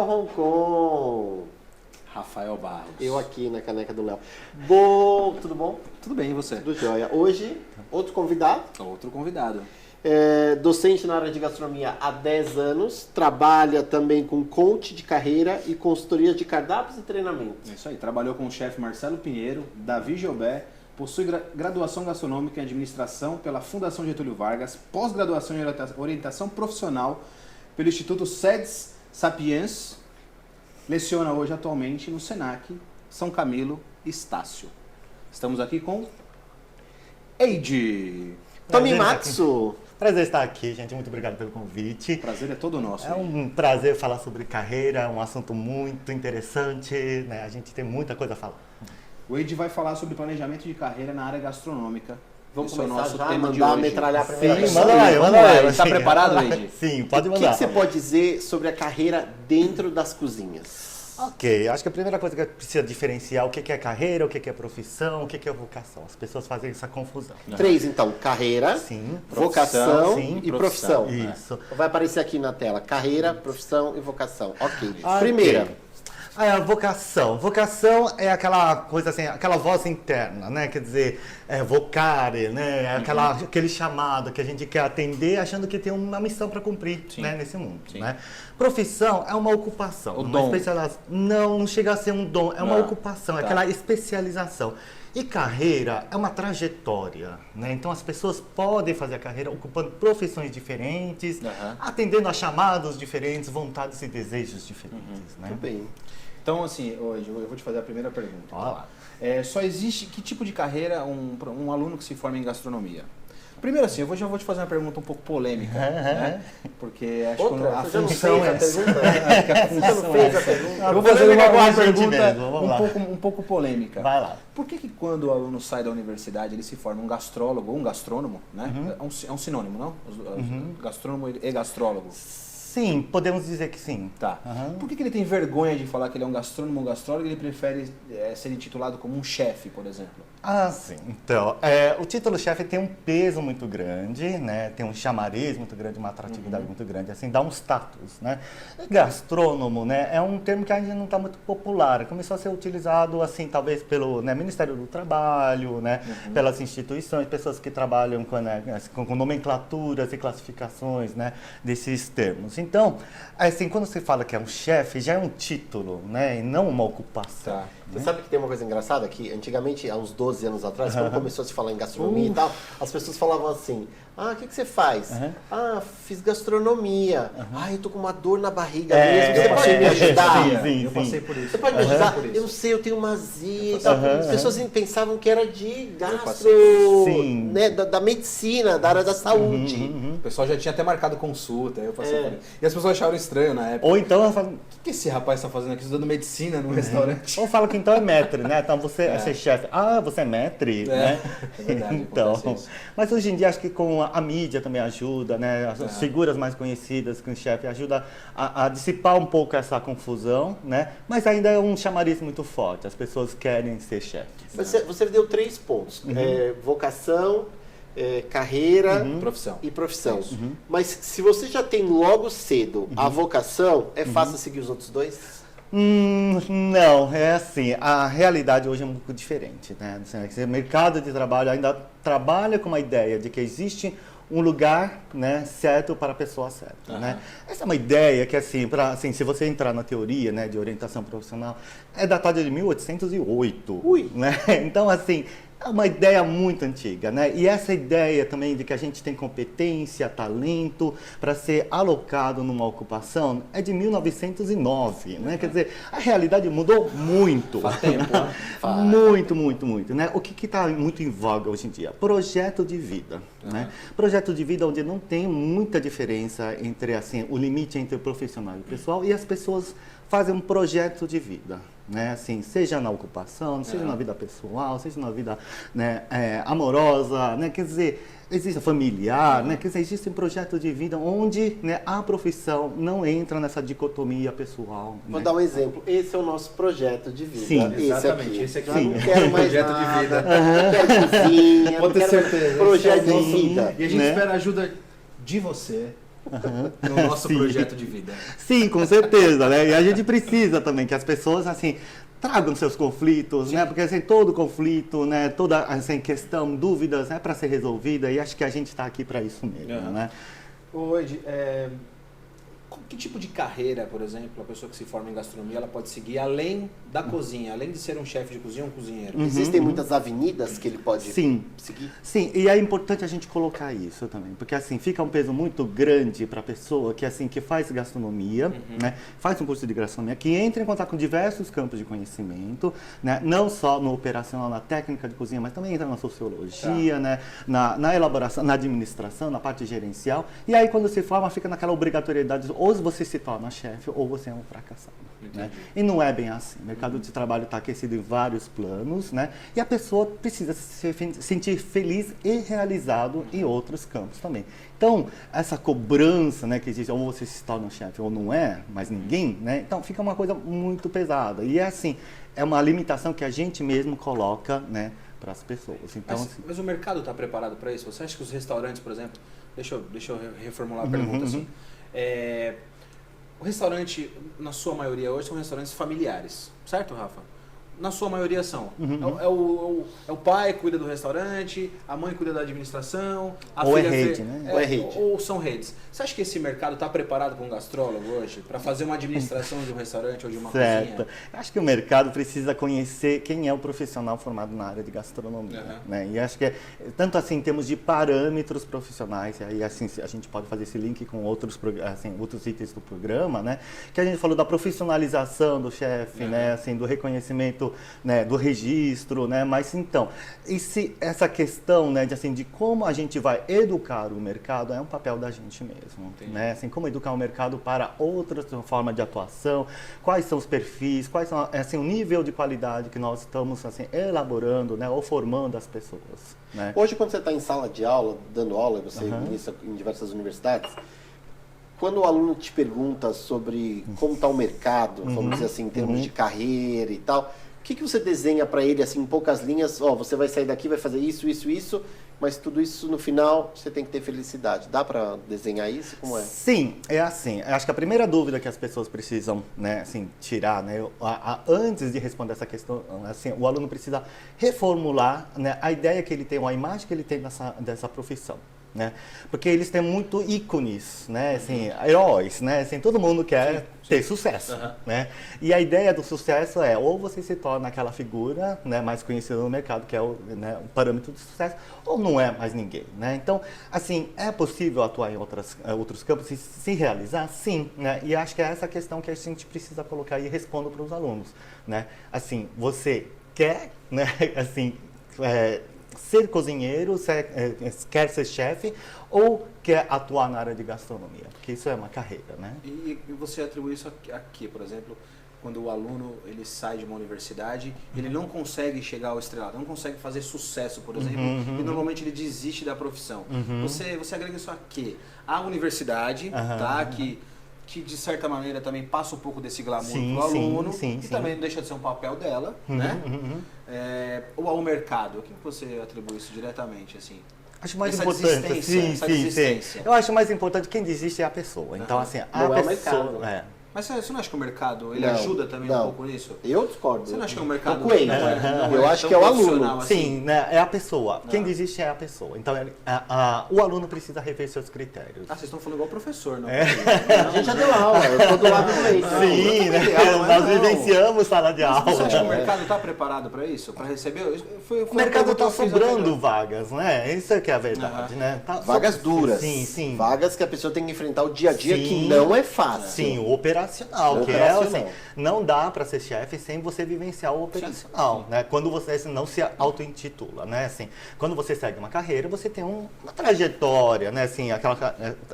Hong Kong. Rafael Barros. Eu aqui na caneca do Léo. Tudo bom? Tudo bem, e você? Tudo jóia. Hoje, outro convidado. Outro convidado. Docente na área de gastronomia há 10 anos. Trabalha também com coach de carreira e consultoria de cardápios e treinamento. É isso aí. Trabalhou com o chefe Marcelo Pinheiro, Davi Gilbert. Possui graduação gastronômica em administração pela Fundação Getúlio Vargas. Pós-graduação em orientação profissional pelo Instituto SEDES Sapiens. Leciona hoje atualmente no Senac São Camilo Estácio. Estamos aqui com Eide. Tomimatsu. Prazer estar aqui, gente. Muito obrigado pelo convite. O prazer é todo nosso. É um prazer falar sobre carreira, é um assunto muito interessante, né? A gente tem muita coisa a falar. O Eide vai falar sobre planejamento de carreira na área gastronômica. Vamos Esse é o começar nosso já, tema de mandar hoje. metralhar a primeira Sim, pessoa. manda lá, manda lá. Está preparado, Eide? Sim, pode O que mandar. você pode dizer sobre a carreira dentro das cozinhas? Ok, acho que a primeira coisa que precisa diferenciar o que é carreira, o que é profissão, o que é vocação. As pessoas fazem essa confusão. 3, então. Carreira, Sim. vocação Sim, e profissão. Isso. Vai aparecer aqui na tela. Carreira, profissão e vocação. Ok. Ok. Primeira. A vocação. Vocação é aquela coisa assim, aquela voz interna, né? Quer dizer, vocare, né? É aquele chamado que a gente quer atender achando que tem uma missão para cumprir, né? Nesse mundo, né? Profissão é uma ocupação. O uma dom. Não chega a ser um dom, é uma ocupação, é Tá. aquela especialização. E carreira é uma trajetória, né? Então as pessoas podem fazer a carreira ocupando profissões diferentes, atendendo a chamados diferentes, vontades e desejos diferentes, né? Muito bem. Então, assim, hoje eu vou te fazer a primeira pergunta. Ó lá. Só existe que tipo de carreira um aluno que se forma em gastronomia? Primeiro, assim, eu já vou te fazer uma pergunta um pouco polêmica, né? Porque acho que a Você já não função fez é a pergunta? Você já não fez a pergunta? Eu vou fazer uma Polêmica pergunta mesmo, vamos lá. um pouco polêmica. Vai lá. Por que quando o aluno sai da universidade ele se forma um gastrólogo ou um gastrônomo, né? É um sinônimo, não? Gastrônomo e gastrólogo. Sim, podemos dizer que sim. Tá. Por que ele tem vergonha de falar que ele é um gastrônomo ou um gastrólogo e ele prefere ser intitulado como um chefe, por exemplo? Ah, sim. Então, o título chefe tem um peso muito grande, né? Tem um chamariz muito grande, uma atratividade muito grande, assim, dá um status, né? Gastrônomo, né? É um termo que ainda não está muito popular. Começou a ser utilizado, assim, talvez pelo Ministério do Trabalho, né? Pelas instituições, pessoas que trabalham com nomenclaturas e classificações, né? Desses termos. Então, assim, quando você fala que é um chefe, já é um título, né? E não uma ocupação. Tá. Você sabe que tem uma coisa engraçada? Que antigamente, há uns 12 anos atrás, quando começou a se falar em gastronomia e tal, as pessoas falavam assim, o que você faz? Fiz gastronomia. Eu tô com uma dor na barriga mesmo, você pode me ajudar? Eu passei por isso. Você pode me ajudar? Por isso. Eu não sei, eu tenho uma azia e tal. As pessoas pensavam que era de gastro, Sim. né, da medicina, da área da saúde. O pessoal já tinha até marcado consulta, eu passei por isso. E as pessoas acharam estranho na época. Ou então ela fala, O que esse rapaz está fazendo aqui, estudando medicina no restaurante? ou fala que então é maître, né? Então você é ser chefe. Você é maître, né? É verdade, Então, acontece isso. mas hoje em dia acho que com a mídia também ajuda, né? As figuras mais conhecidas que o chefe ajuda a dissipar um pouco essa confusão, né? Mas ainda é um chamariz muito forte. As pessoas querem ser chefes. Você deu 3 pontos. Vocação, carreira Profissão. e profissão. Mas se você já tem logo cedo a vocação, é fácil seguir os outros 2? Não, é assim, a realidade hoje é um pouco diferente, né? Assim, o mercado de trabalho ainda trabalha com uma ideia de que existe um lugar, né, certo para a pessoa certa, né? Essa é uma ideia que, assim, se você entrar na teoria, né, de orientação profissional, é datada de 1808, né? Então, assim, é uma ideia muito antiga, né? E essa ideia também de que a gente tem competência, talento para ser alocado numa ocupação é de 1909, né? Quer dizer, a realidade mudou muito. Faz tempo, né? Muito, né? O que está muito em voga hoje em dia? Projeto de vida, né? Projeto de vida onde não tem muita diferença entre, assim, o limite entre o profissional e o pessoal, e as pessoas fazem um projeto de vida, né? Assim, seja na ocupação, seja na vida pessoal, seja na vida, né, amorosa, né? Quer dizer, existe familiar, né? Quer dizer, existe um projeto de vida onde, né, a profissão não entra nessa dicotomia pessoal. Vou né? dar um exemplo. Esse é o nosso projeto de vida. Sim, exatamente. Esse aqui Eu não é quero mais projeto de nada, vida. não quero cozinha, Pode não ter quero certeza. projeto Esse é o de nosso- vida. E a gente né? espera a ajuda de você no nosso projeto de vida. Sim, com certeza, né? E a gente precisa também que as pessoas, assim, tragam seus conflitos, né? Porque, assim, todo conflito, né? Toda, assim, questão, dúvidas, é para ser resolvida e acho que a gente está aqui para isso mesmo, né? Ô, Ed, que tipo de carreira, por exemplo, a pessoa que se forma em gastronomia, ela pode seguir além da cozinha, além de ser um chefe de cozinha, um cozinheiro? Existem muitas avenidas que ele pode seguir? Sim, e é importante a gente colocar isso também, porque assim, fica um peso muito grande para a pessoa que assim, que faz gastronomia, né, faz um curso de gastronomia, que entra em contato com diversos campos de conhecimento, né, não só no operacional, na técnica de cozinha, mas também entra na sociologia, né, na elaboração, na administração, na parte gerencial, e aí quando se forma, fica naquela obrigatoriedade, ou você se torna chefe ou você é um fracassado. Né? E não é bem assim. O mercado de trabalho está aquecido em vários planos, né? E a pessoa precisa se sentir feliz e realizado em outros campos também. Então, essa cobrança, né, que existe, ou você se torna um chefe ou não é, mas ninguém, né? Então, fica uma coisa muito pesada. E é assim, é uma limitação que a gente mesmo coloca, né, para as pessoas. Então, mas o mercado está preparado para isso? Você acha que os restaurantes, por exemplo, deixa eu reformular a pergunta assim. O restaurante, na sua maioria hoje, são restaurantes familiares, certo, Rafa? Na sua maioria são. É o pai que cuida do restaurante, a mãe cuida da administração, a ou filha... é rede, né? Ou é rede. Ou são redes. Você acha que esse mercado está preparado para um gastrólogo hoje? Para fazer uma administração de um restaurante ou de uma cozinha? Acho que o mercado precisa conhecer quem é o profissional formado na área de gastronomia. Né? E acho que, tanto assim, em termos de parâmetros profissionais, e aí assim, a gente pode fazer esse link com outros itens do programa, né? Que a gente falou da profissionalização do chefe, né? Assim, do reconhecimento, né, do registro, né? Mas então, essa questão, né, de como a gente vai educar o mercado é um papel da gente mesmo, né? Assim, como educar o mercado para outras formas de atuação, quais são os perfis, quais são assim, o nível de qualidade que nós estamos assim, elaborando, né, ou formando as pessoas, né? Hoje, quando você está em sala de aula, dando aula, você ministra em diversas universidades, quando o aluno te pergunta sobre como está o mercado, vamos dizer assim, em termos de carreira e tal, o que você desenha para ele, assim, em poucas linhas? Você vai sair daqui, vai fazer isso, isso, isso, mas tudo isso no final você tem que ter felicidade. Dá para desenhar isso? Como é? Sim, é assim. Acho que a primeira dúvida que as pessoas precisam, né, assim, tirar, né, antes de responder essa questão, assim, o aluno precisa reformular, né, a ideia que ele tem, ou a imagem que ele tem dessa profissão. Né? Porque eles têm muito ícones, né? Assim, heróis, né? Assim, todo mundo quer ter sucesso, né? E a ideia do sucesso é ou você se torna aquela figura, né, mais conhecida no mercado, que é o parâmetro de sucesso, ou não é mais ninguém, né? Então, assim, é possível atuar em outros campos e se realizar? Sim, né? E acho que é essa questão que a gente precisa colocar e respondo para os alunos, né? Assim, você quer, né? Assim, ser cozinheiro, quer ser chefe ou quer atuar na área de gastronomia? Porque isso é uma carreira, né? E você atribui isso aqui, por exemplo, quando o aluno ele sai de uma universidade, ele não consegue chegar ao estrelado, não consegue fazer sucesso, por exemplo, e normalmente ele desiste da profissão. Você agrega isso aqui? A universidade, tá? Que de certa maneira também passa um pouco desse glamour pro aluno, e também não deixa de ser um papel dela, né? Ou ao mercado, o que você atribui isso diretamente, assim? Acho mais importante, sim. Eu acho mais importante quem desiste é a pessoa. Então, assim, a pessoa... Mas você não acha que o mercado ele ajuda também um pouco nisso? Eu discordo. Você não acha que o mercado... Eu acho que é o aluno. Assim? Sim, né? É a pessoa. Quem desiste é a pessoa. Então, o aluno precisa rever seus critérios. Vocês estão falando igual professor, não? A gente já deu aula, eu tô do lado do leite. Sim, né? Nós vivenciamos sala de aula. Você acha que o mercado está preparado para isso? Para receber? O mercado está sobrando vagas, né? Isso é que é a verdade, né? Vagas duras. Sim. Vagas que a pessoa tem que enfrentar o dia a dia, que não é fácil. Sim, o operacional, que é assim, não dá para ser chefe sem você vivenciar o operacional, né? Quando você não se auto-intitula, né? Assim, quando você segue uma carreira, você tem uma trajetória, né?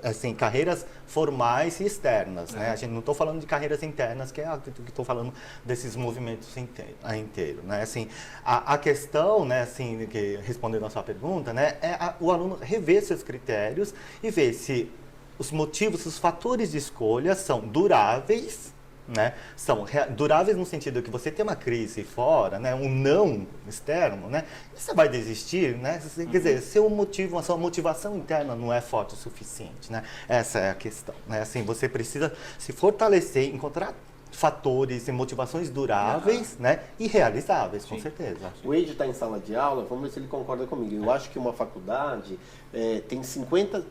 Assim, carreiras formais e externas, né? A gente não estou falando de carreiras internas, que é que estou falando desses movimentos inteiros, né? Assim, a questão, né? Assim, que respondendo a sua pergunta, né? É o aluno rever seus critérios e ver se os motivos, os fatores de escolha são duráveis, né, são duráveis no sentido que você tem uma crise fora, né, um não externo, né, você vai desistir, né, quer dizer, a sua motivação interna não é forte o suficiente, né, essa é a questão, né, assim, você precisa se fortalecer, encontrar fatores e motivações duráveis, né, e realizáveis, com certeza. O Eide está em sala de aula, vamos ver se ele concorda comigo. Eu acho que uma faculdade tem 50%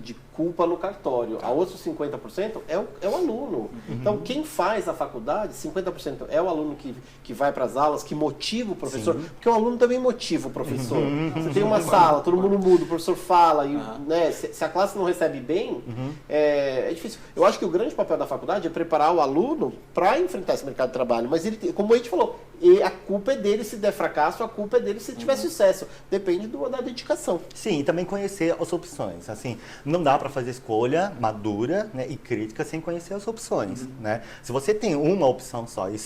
de culpa no cartório, a outros 50% é o aluno. Então, quem faz a faculdade, 50% é o aluno que vai para as aulas, que motiva o professor, porque o aluno também motiva o professor. Você tem uma sala, todo mundo muda, o professor fala, e, né, se a classe não recebe bem, é difícil. Eu acho que o grande papel da faculdade é preparar o aluno para enfrentar esse mercado de trabalho, mas ele, como a gente falou, e a culpa é dele se der fracasso, a culpa é dele se tiver sucesso. Depende da dedicação. Sim, e também conhecer as opções. Assim, não dá para fazer escolha madura, né, e crítica sem conhecer as opções. Né? Se você tem uma opção só e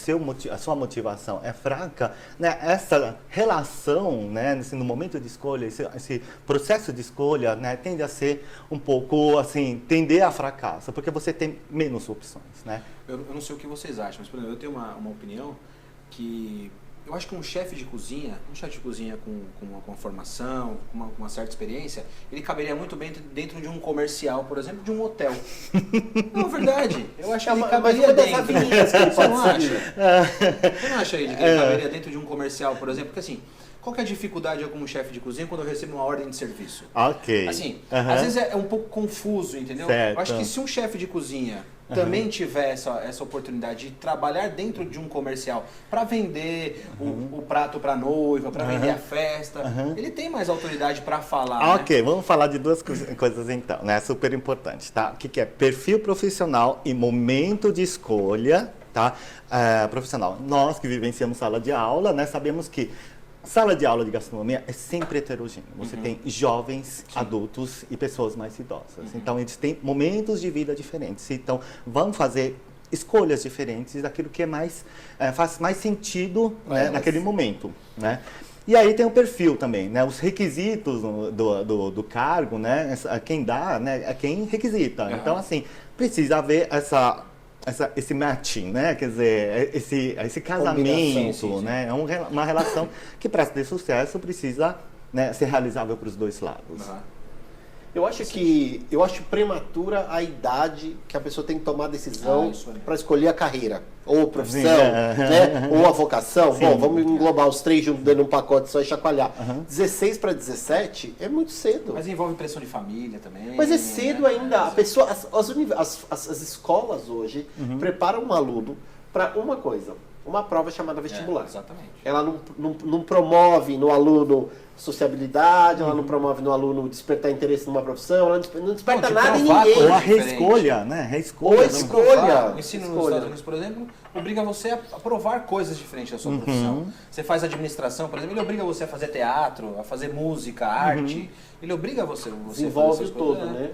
a sua motivação é fraca, né, essa relação, né, no momento de escolha, esse processo de escolha, né, tende a ser um pouco assim, tender a fracasso, porque você tem menos opções. Né? Eu não sei o que vocês acham, mas por exemplo, eu tenho uma opinião que eu acho que um chefe de cozinha com uma formação, com uma certa experiência, ele caberia muito bem dentro de um comercial, por exemplo, de um hotel. Não, verdade. Eu acho que ele caberia dentro. Você não acha? Você não acha, Eide, que ele caberia dentro de um comercial, por exemplo? Porque assim, qual que é a dificuldade eu como chefe de cozinha quando eu recebo uma ordem de serviço? Ok. Assim, às vezes é um pouco confuso, entendeu? Certo. Eu acho que se um chefe de cozinha também tiver essa oportunidade de trabalhar dentro de um comercial para vender o prato para noiva, para vender a festa, ele tem mais autoridade para falar. Ok, vamos falar de duas coisas então, né? Super importante, tá? O que é perfil profissional e momento de escolha, tá? Profissional. Nós que vivenciamos sala de aula, né? Sabemos que sala de aula de gastronomia é sempre heterogênea. Você tem jovens, adultos e pessoas mais idosas. Então, eles têm momentos de vida diferentes. Então, vão fazer escolhas diferentes daquilo que faz mais sentido, né, naquele momento. Né? E aí tem o perfil também, né? Os requisitos do cargo, né? Quem dá, né? É quem requisita. Então, assim, precisa haver esse matching, né? Quer dizer, esse casamento, né? É uma relação que para ter sucesso precisa, né, ser realizável para os dois lados. Eu acho prematura a idade que a pessoa tem que tomar a decisão para escolher a carreira, ou a profissão, né? Ou a vocação. Sim. Bom, vamos englobar os três juntos dentro de um pacote só e chacoalhar. 16 para 17 é muito cedo. Mas envolve pressão de família também. Mas é cedo ainda. A pessoa, as escolas hoje preparam um aluno para uma coisa, uma prova chamada vestibular. Exatamente. Ela não promove no aluno sociabilidade, ela não promove no aluno despertar interesse numa profissão, ela não desperta nada em ninguém. Ou a reescolha, né? Ou a escolha. O ensino nos Estados Unidos, por exemplo, obriga você a provar coisas diferentes da sua profissão. Você faz administração, por exemplo, ele obriga você a fazer teatro, a fazer música, arte. Ele obriga você desenvolve o todo, né?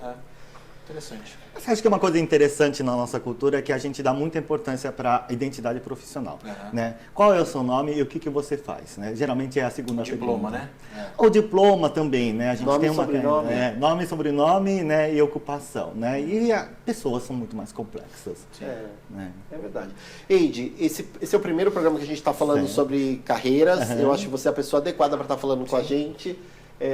Interessante. Você acha que uma coisa interessante na nossa cultura é que a gente dá muita importância para a identidade profissional, né? Qual é o seu nome e o que você faz, né? Geralmente é a segunda diploma, pergunta. Né? O diploma também, né? A gente nome, tem uma sobrenome. nome, sobrenome, né? E ocupação, né? E pessoas são muito mais complexas. É verdade. Eide, esse é o primeiro programa que a gente está falando sobre carreiras. Eu acho que você é a pessoa adequada para estar falando com a gente.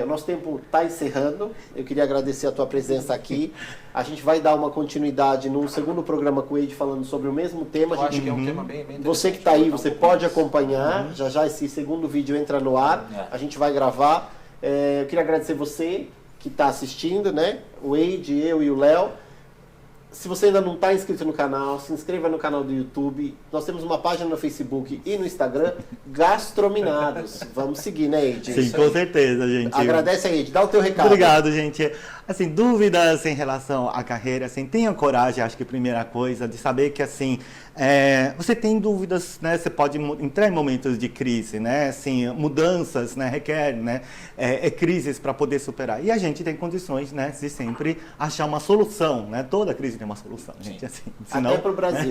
O nosso tempo está encerrando. Eu queria agradecer a tua presença aqui. A gente vai dar uma continuidade num segundo programa com o Eide falando sobre o mesmo tema. Eu acho que é um tema bem interessante. Você que está aí, você pode acompanhar. Já esse segundo vídeo entra no ar. A gente vai gravar. Eu queria agradecer você que está assistindo, né? O Eide, eu e o Léo. Se você ainda não está inscrito no canal, se inscreva no canal do YouTube. Nós temos uma página no Facebook e no Instagram, Gastrominados. Vamos seguir, né, Eide? Sim, com certeza, gente. Agradece aí, Eide. Dá o teu recado. Obrigado, gente. Assim, dúvidas em relação à carreira, assim, tenham coragem, acho que a primeira coisa, de saber que, assim, Você tem dúvidas, né? Você pode entrar em momentos de crise, né? Assim, mudanças, né? Requer, né? Crises para poder superar. E a gente tem condições, né? De sempre achar uma solução, né? Toda crise tem uma solução, gente. Assim, senão... Até para o Brasil.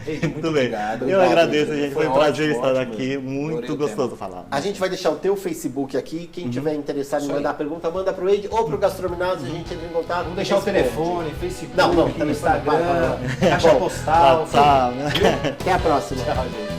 Gente, muito obrigado. Eu Obrigado, agradeço, gente. gente. Foi Foi um prazer ótimo, estar ótimo. aqui. Muito Adorei o gostoso falar. A gente vai deixar o teu Facebook aqui. Quem tiver interessado em Isso aí. mandar pergunta, manda pro Ed ou pro Gastrominados. A gente entra em contato. Vamos deixar o telefone, Facebook, Não, Instagram, vai. caixa Bom, postal. WhatsApp, né? Até a próxima. Tchau, gente.